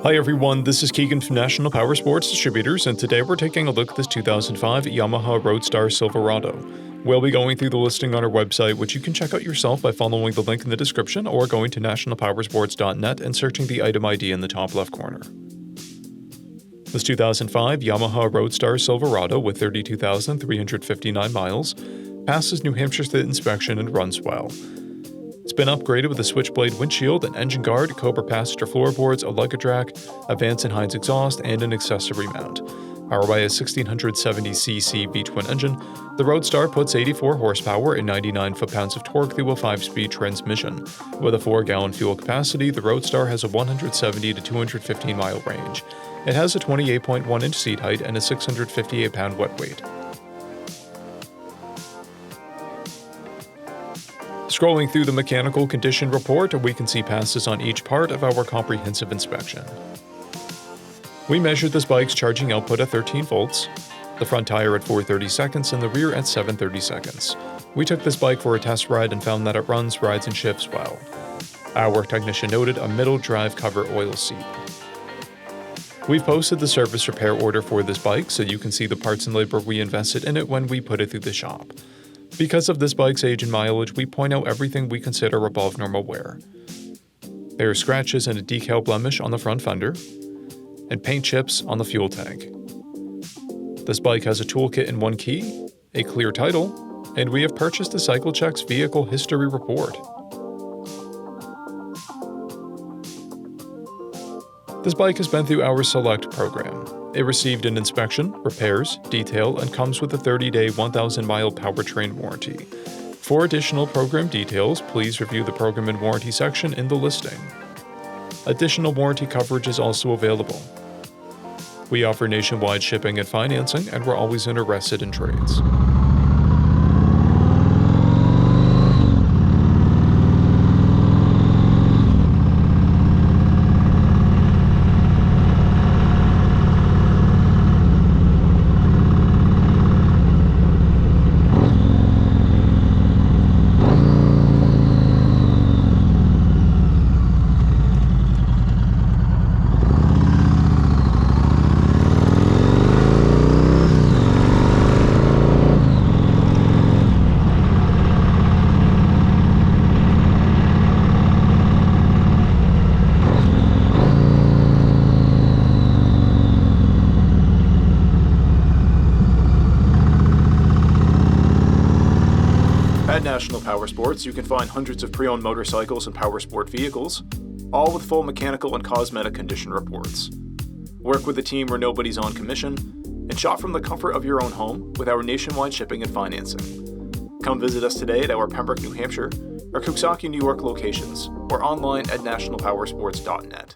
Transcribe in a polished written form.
Hi everyone, this is Keegan from National Powersports Distributors, and today we're taking a look at this 2005 Yamaha Roadstar Silverado. We'll be going through the listing on our website, which you can check out yourself by following the link in the description or going to nationalpowersports.net and searching the item ID in the top left corner. This 2005 Yamaha Roadstar Silverado with 32,359 miles passes New Hampshire State inspection and runs well. It's been upgraded with a switchblade windshield, an engine guard, Cobra passenger floorboards, a luggage rack, a Vance & Hines exhaust, and an accessory mount. Powered by a 1670cc V-twin engine, the Roadstar puts 84 horsepower and 99 foot-pounds of torque through a 5-speed transmission. With a 4-gallon fuel capacity, the Roadstar has a 170 to 215-mile range. It has a 28.1-inch seat height and a 658-pound wet weight. Scrolling through the mechanical condition report, we can see passes on each part of our comprehensive inspection. We measured this bike's charging output at 13 volts, the front tire at 430 seconds, and the rear at 730 seconds. We took this bike for a test ride and found that it runs, rides, and shifts well. Our technician noted a middle drive cover oil seep. We've posted the service repair order for this bike so you can see the parts and labor we invested in it when we put it through the shop. Because of this bike's age and mileage, we point out everything we consider above normal wear. There are scratches and a decal blemish on the front fender, and paint chips on the fuel tank. This bike has a toolkit and one key, a clear title, and we have purchased a CycleCheck's vehicle history report. This bike has been through our Select program. It received an inspection, repairs, detail, and comes with a 30-day, 1,000-mile powertrain warranty. For additional program details, please review the program and warranty section in the listing. Additional warranty coverage is also available. We offer nationwide shipping and financing, and we're always interested in trades. At National Powersports, you can find hundreds of pre-owned motorcycles and powersport vehicles, all with full mechanical and cosmetic condition reports. Work with a team where nobody's on commission, and shop from the comfort of your own home with our nationwide shipping and financing. Come visit us today at our Pembroke, New Hampshire, or Coxsackie, New York locations, or online at nationalpowersports.net.